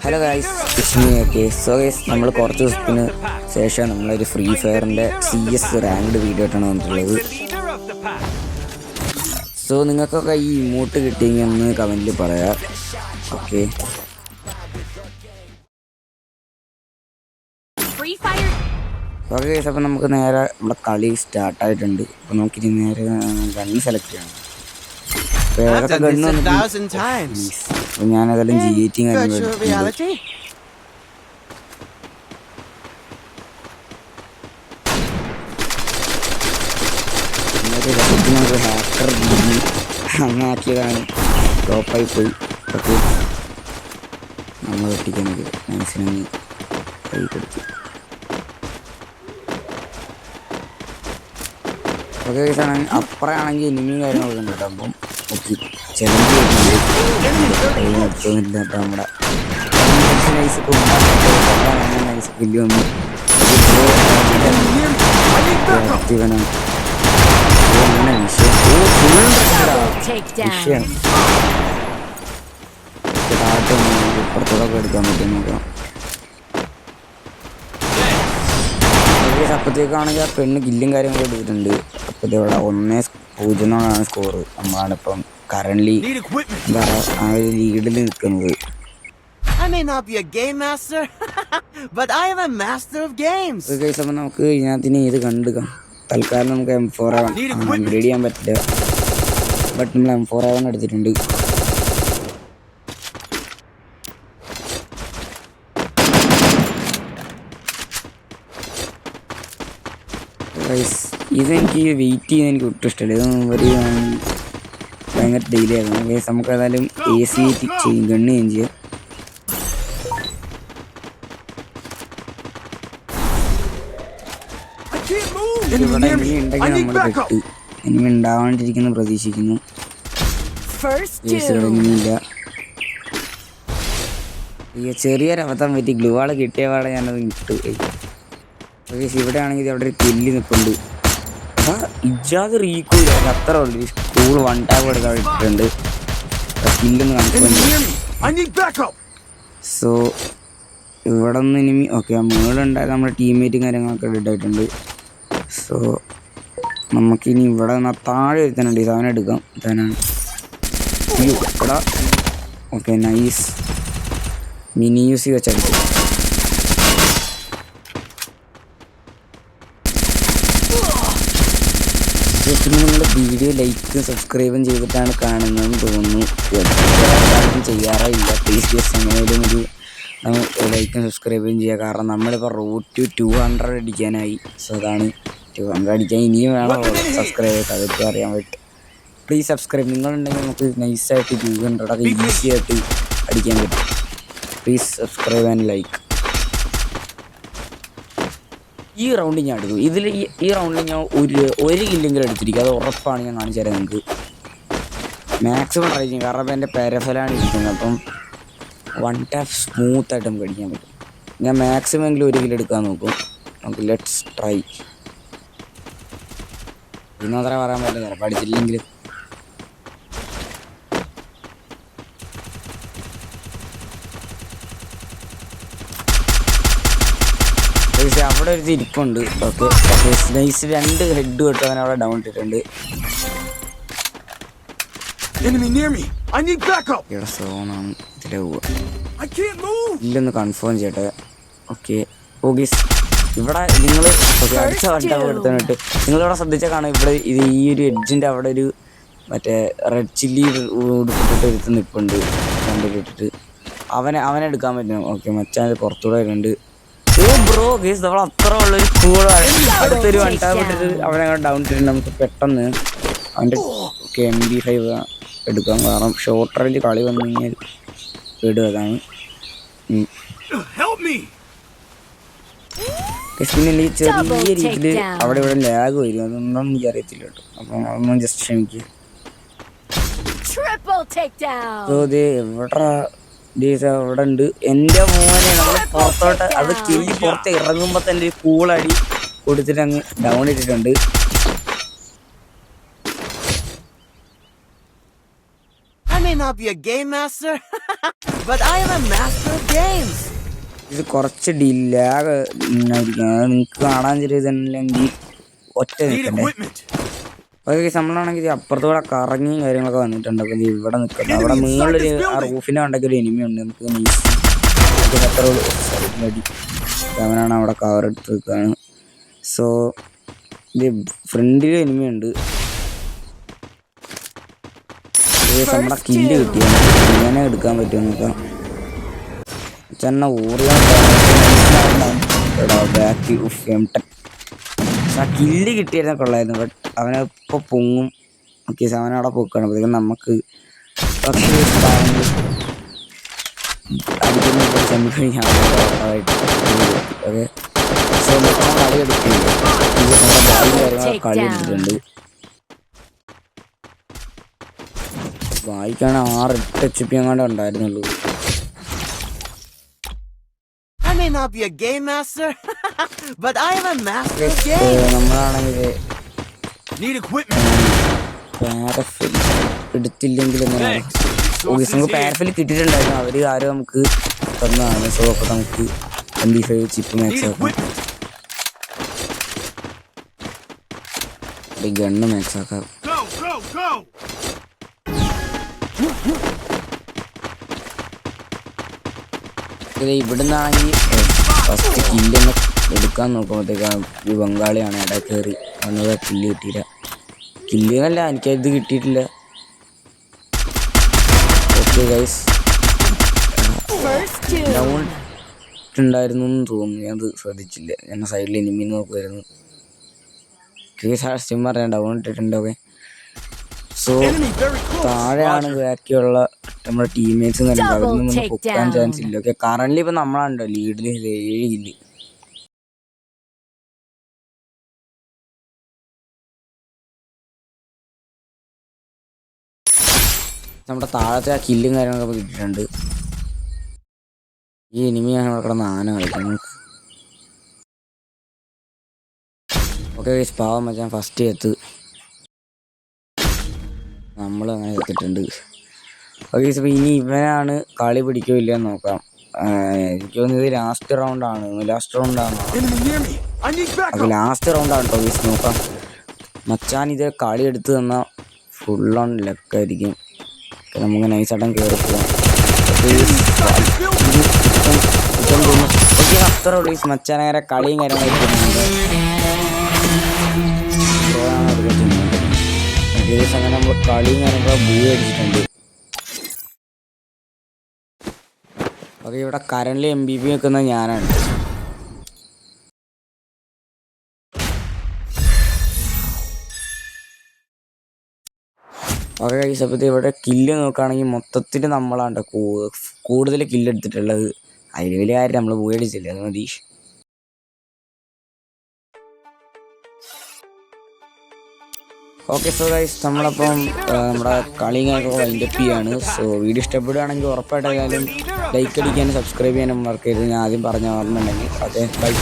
Hello guys, it's me. Okay, so guys, നമ്മൾ കുറച്ച് ദിവസത്തിന് ശേഷം നമ്മളൊരു ഫ്രീ ഫയറിൻ്റെ CS റാങ്ക്ഡ് വീഡിയോ ആയിട്ടാണ് വന്നിട്ടുള്ളത്. സോ നിങ്ങൾക്കൊക്കെ ഈ ഇമോട്ട് കിട്ടിയെങ്കിൽ ഒന്ന് കമൻറ്റിൽ പറയാം. ഓക്കെ, ഓക്കെ ഗൈസ്, അപ്പോൾ നമുക്ക് നേരെ നമ്മുടെ കളി സ്റ്റാർട്ടായിട്ടുണ്ട്. അപ്പോൾ നമുക്കിനി നേരെ ഗണ്ണ് സെലക്ട് ചെയ്യണം. അപ്പോൾ ഏതൊക്കെ ഗണ്ണ് അപ്പോൾ ഞാനതെല്ലാം G8 കാര്യങ്ങൾ ഹാക്കർ അങ്ങനെ ആക്കിയതാണ്. ടോപ്പായി പോയി. ഓക്കെ, നമ്മൾ വെട്ടിക്കുന്നത് മനസ്സിനായി കൈ കൊടുത്തു. ഓക്കെ, അപ്പുറമാണെങ്കിൽ എനിമിയും കാര്യങ്ങളൊക്കെ ഉണ്ട് കേട്ടോ. അപ്പം ഓക്കെ, ചെലഞ്ച് എടുത്തൊന്നുമില്ല കേട്ടോ. നമ്മുടെ നൈസ് നൈസ് കില്ല് വന്നു. ആക്റ്റീവനാണ് വിഷയം. ഇപ്പുറത്തോടൊക്കെ എടുക്കാൻ പറ്റും നോക്കാം. അപ്പോഴത്തേക്കാണെങ്കിൽ ആ പെണ്ണ് കില്ലും കാര്യങ്ങളും എടുത്തിട്ടുണ്ട്. അപ്പോൾ ഇവിടെ 1-0 സ്കോറ്. നമ്മളാണിപ്പം കറൻലി എന്താ പറയുക, ആ ഒരു ലീഡിൽ നിൽക്കുന്നത്. അപ്പോൾ നമുക്ക് ഇതിനകത്തിന് ഏത് കണ്ടുക്കാം. തൽക്കാലം നമുക്ക് M4 അപ്ഗ്രേഡ് ചെയ്യാൻ പറ്റില്ല. ബട്ട് നമ്മൾ M4 എടുത്തിട്ടുണ്ട്. ഇതെനിക്ക് വെയിറ്റ് ചെയ്യാൻ എനിക്ക് ഒട്ടും ഇഷ്ടമില്ല. ഇത് ഒരു ഭയങ്കര ഡെയിലി ആയിരുന്നു. ഗൈസ്, നമുക്ക് ഏതായാലും AC ചെയ്യും, ഗണ്ണ് ചേഞ്ച് ചെയ്യാം. ഇവിടെ എനിമി ഉണ്ടെങ്കിൽ നമ്മൾ പെട്ട്. എനിമി ഉണ്ടാവാണ്ടിരിക്കുന്നു പ്രതീക്ഷിക്കുന്നു. ഇല്ല, ചെറിയൊരബദ്ധം പറ്റി. ഗ്ലൂവാള് കിട്ടിയ പാടെ ഞാനത് വിട്ടു. ഇവിടെ ആണെങ്കിൽ അവിടെ ഒരു കില്ല് നിൽപ്പുണ്ട്. ഇജാത് റീക്കൂല, അത്ര ഉള്ളു. സ്കൂൾ 1 ടാബ് എടുക്കാൻ ഇട്ടിട്ടുണ്ട്. കില്ലൊന്ന് കണക്ട്. സോ ഇവിടെ നിന്ന് ഇനിമി ഓക്കെ, ആ മുകളിലുണ്ടായത് നമ്മുടെ ടീംമേറ്റും കാര്യങ്ങളൊക്കെ ഡെഡ് ആയിട്ടുണ്ട്. സോ നമുക്കിനി ഇവിടെ നിന്ന് താഴെ വരുത്താനുണ്ട്. ഇത് അവനെടുക്കാം. ഇതാനാണ് ഇവിടെ. Okay, nice. മിനി യൂസി വെച്ചടിച്ചു. നിങ്ങൾ വീഡിയോ ലൈക്കും സബ്സ്ക്രൈബും ചെയ്തിട്ടാണ് കാണുന്നതെന്ന് തോന്നുന്നു. ചെയ്യാറില്ല. പ്ലീസ് ജസ്റ്റ് എങ്ങനെയും ഒരു ലൈക്കും സബ്സ്ക്രൈബും ചെയ്യുക. കാരണം നമ്മളിപ്പോൾ റോഡ് ടു 200 അടിക്കാനായി. സോ അതാണ് 200 അടിക്കാൻ ഇനിയും വേണം സബ്സ്ക്രൈബ് ചെയ്ത്. അതൊക്കെ അറിയാൻ പറ്റും. Please subscribe. നിങ്ങളുണ്ടെങ്കിൽ നമുക്ക് നൈസായിട്ട് 200 അത് ഈസി ആയിട്ട് അടിക്കാൻ പറ്റും. Please subscribe and like. ഈ റൗണ്ട് ഞാൻ എടുക്കും. ഈ റൗണ്ടിൽ ഞാൻ ഒരു കില്ലെങ്കിലും എടുത്തിരിക്കും. അത് ഉറപ്പാണ്. ഞാൻ കാണിച്ചു തരാം നിങ്ങൾക്ക്. മാക്സിമം ട്രൈ ചെയ്യും. കാരണം എൻ്റെ പാരഫലാണ് ഇരിക്കുന്നത്. അപ്പം 1 ടാപ്പ് സ്മൂത്തായിട്ട് നമുക്ക് അടിക്കാൻ പറ്റും. ഞാൻ മാക്സിമം എങ്കിലും 1 കില്ല് എടുക്കാൻ നോക്കും. നമുക്ക് ലെറ്റ്സ് ട്രൈ. ഇന്ന് അത്ര പറയാൻ പറ്റില്ല. ചിലപ്പോൾ അടിച്ചില്ലെങ്കിൽ അവിടെ ഒരു ഇരിപ്പുണ്ട്. ഓക്കെ, നൈസ് 2 ഹെഡ് കിട്ടും. അവൻ അവിടെ ഡൗൺ ഇട്ടിട്ടുണ്ട്. ഇവിടെ സോണാണ്. ഇതിലെ പോവുക. ഇല്ലൊന്ന് കൺഫേം ചെയ്യട്ടെ. ഓക്കെ, ഇവിടെ നിങ്ങൾ അടിച്ച വട്ട എടുത്തിട്ട് നിങ്ങളിവിടെ ശ്രദ്ധിച്ചാൽ കാണാം. ഇവിടെ ഇത് ഈ ഒരു എഡ്ജിൻ്റെ അവിടെ ഒരു മറ്റേ റെഡ് ചില്ലി ഉടുപ്പിട്ടിട്ട് എടുത്ത് നിൽപ്പുണ്ട്. കണ്ടിട്ടിട്ട് അവനെ എടുക്കാൻ പറ്റും. ഓക്കെ, മച്ചാൻ പുറത്തൂടെ വരുന്നുണ്ട്. ഓ ബ്രോ, ഗേസ്, നമ്മൾ അത്ര ഉള്ളൊരു കൂളാണ്. അടുത്തൊരു 1 ടാപ്പ് ഇട്ടിട്ട് അവനെ ഡൗൺ ഇട്ടിട്ട് നമുക്ക് പെട്ടെന്ന് അവൻ്റെ MP5 എടുക്കാം. കാരണം ഷോർട്ട് റേഞ്ച് കളി വന്നു കഴിഞ്ഞാൽ ഇടുകയാണ്. പിന്നെ ഈ ചെറിയ രീതിയിൽ അവിടെ ഇവിടെ ലാഗ് വരും. അതൊന്നും എനിക്ക് അറിയത്തില്ല കേട്ടോ. അപ്പം അതൊന്നും ജസ്റ്റ് ക്ഷമിക്കുക. എവിടെ അവിടെ ഉണ്ട് എൻ്റെ മോനെ. നമ്മൾ പുറത്തോട്ട് അത് കില്ലി പുറത്ത് ഇറങ്ങുമ്പോൾ തന്നെ ഒരു കൂളടി കൊടുത്തിട്ട് അങ്ങ് ഡൗൺ ഇട്ടിട്ടുണ്ട്. not be a game master, but I am a master of games. ഇത് കുറച്ച് ഡിലാഗ് നിങ്ങൾക്ക് കാണാൻ ചെറിയതല്ലെങ്കിൽ ഒറ്റ നിൽക്കണ്ടേ. അതൊക്കെ നമ്മളാണെങ്കിൽ അപ്പുറത്തൂടെ കറങ്ങിയും കാര്യങ്ങളൊക്കെ വന്നിട്ടുണ്ട്. അപ്പോൾ ഇവിടെ നിൽക്കുന്നത് അവിടെ മുകളിലൊരു ആ റൂഫിൻ്റെ കണ്ടൊക്കെ ഒരു എനിമി ഉണ്ട്. നമുക്ക് എത്ര മതി അവനാണ് അവിടെ കവർ എടുത്ത് നിൽക്കുകയാണ്. സോ ഇത് ഫ്രണ്ടിൽ എനിമി ഉണ്ട്. നമ്മുടെ കില്ല് കിട്ടിയാണ് ഇങ്ങനെ എടുക്കാൻ പറ്റുമെന്ന് നോക്കാം. ചെന്ന ബാക്ക് ആ കില്ല് കിട്ടിയിരുന്ന കൊള്ളായിരുന്നു. ബട്ട് അവനിപ്പോൾ പൊങ്ങും. ഓക്കെ അവനവിടെ പൊക്കാണ്. അപ്പോഴത്തേക്കും നമുക്ക് അടിക്കുന്ന ചെന്ന് കഴിഞ്ഞാൽ ഓക്കെ. സോ കളി എടുക്കില്ല. കളി എടുത്തിട്ടുണ്ട്. വായിക്കാണ് 6-8 HP എങ്ങാണ്ട് ഉണ്ടായിരുന്നുള്ളൂ. Not be a game master, but I am a master of games. നമ്മളാണെങ്കിൽ എടുത്തില്ലെങ്കിൽ നമുക്ക് പാരഫിൽ കിട്ടിയിട്ടുണ്ടായിരുന്നു. അവർ ആരും നമുക്ക് തന്നതാണ്. സോ അപ്പോൾ നമുക്ക് 25 ചിപ്പ് മാക്സ് ആക്കാം. ഗണ്ണ് മാക്സ് ആക്കാം. ഇവിടെ നിന്നാണെങ്കിൽ ഫസ്റ്റ് കില്ലൊന്ന് എടുക്കാൻ നോക്കുമ്പോഴത്തേക്കാണ് ഈ ബംഗാളിയാണ് ഇടയിൽ കയറി വന്നത്. കില്ല് കിട്ടിയില്ല. കില്ല് എന്നല്ല, എനിക്കത് കിട്ടിയിട്ടില്ല. ഓക്കെ ഗൈസ് ഡൗൺ ഉണ്ടായിരുന്നു എന്ന് തോന്നുന്നു. ഞാനത് ശ്രദ്ധിച്ചില്ല. ഞാൻ സൈഡിൽ എനിമീന്ന് നോക്കുമായിരുന്നു. സത്യം പറയാൻ ഡൗൺ ഇട്ടിട്ടുണ്ട്. ഓക്കെ സോ താഴെയാണ് ബാക്കിയുള്ള നമ്മുടെ ടീംമേറ്റ്സ് തന്നെ. അവരൊന്നും പൊക്കാൻ ചാൻസ് ഇല്ല. ഓക്കെ കറന്റ് ഇപ്പം നമ്മളാണല്ലോ ലീഡിൽ 7 കില്ല്. നമ്മുടെ താഴത്തെ ആ കില്ലും കാര്യങ്ങളൊക്കെ കിട്ടിയിട്ടുണ്ട്. ഈ എനിമിയാണ് അവിടെ കിടന്ന് ആന കളിക്കുന്നത്. ഓക്കെ പാവം വെച്ചാൽ ഫസ്റ്റ് എത്ത് നമ്മൾ അങ്ങനെ എത്തിയിട്ടുണ്ട്. ഓക്കെ അപ്പോൾ ഇനി ഇവനാണ് കളി പിടിക്കില്ല എന്ന് നോക്കാം. എനിക്ക് തോന്നുന്നത് ലാസ്റ്റ് റൗണ്ടാണ്. അപ്പോൾ ലാസ്റ്റ് റൗണ്ടാണ് കേട്ടോ ഗൈസ്. നോക്കാം. മച്ചാൻ ഇത് കളി എടുത്ത് തന്നാൽ ഫുൾ ഓൺ ലക്കായിരിക്കും. നമുക്ക് നൈസാട്ടം കയറി പോകാം. ഓക്കെ അത്ര ഗൈസ് മച്ചാൻ അങ്ങനെ കളിയും കാര്യങ്ങളൊക്കെ അങ്ങനെ നമ്മൾ കളിയും കാര്യങ്ങളൊക്കെ ബൂ അടിച്ചിട്ടുണ്ട്. ഓക്കെ ഇവിടെ കറന്റ് MVP വെക്കുന്നത് ഞാനാണ്. ഓക്കെ ഗൈസ് അപ്പോൾ ഇവിടെ കില്ല് നോക്കുകയാണെങ്കിൽ മൊത്തത്തിൽ നമ്മളാണ് കൂടുതൽ കില്ല് എടുത്തിട്ടുള്ളത്. അതിൽ വലിയ കാര്യം നമ്മൾ ബൂ അടിച്ചില്ല, അത് മതി. ഓക്കെ സോ ഗൈസ് നമ്മളപ്പം നമ്മുടെ കളി കാര്യങ്ങളൊക്കെ വൈൻഡപ്പ് ചെയ്യാണ്. സോ വീഡിയോ ഇഷ്ടപ്പെടുകയാണെങ്കിൽ ഉറപ്പായിട്ടായാലും ലൈക്ക് അടിക്കാനും സബ്സ്ക്രൈബ് ചെയ്യാനും മറക്കരുത്. ഞാൻ ആദ്യം പറഞ്ഞ ഓർമ്മയുണ്ടെങ്കിൽ. Okay bye.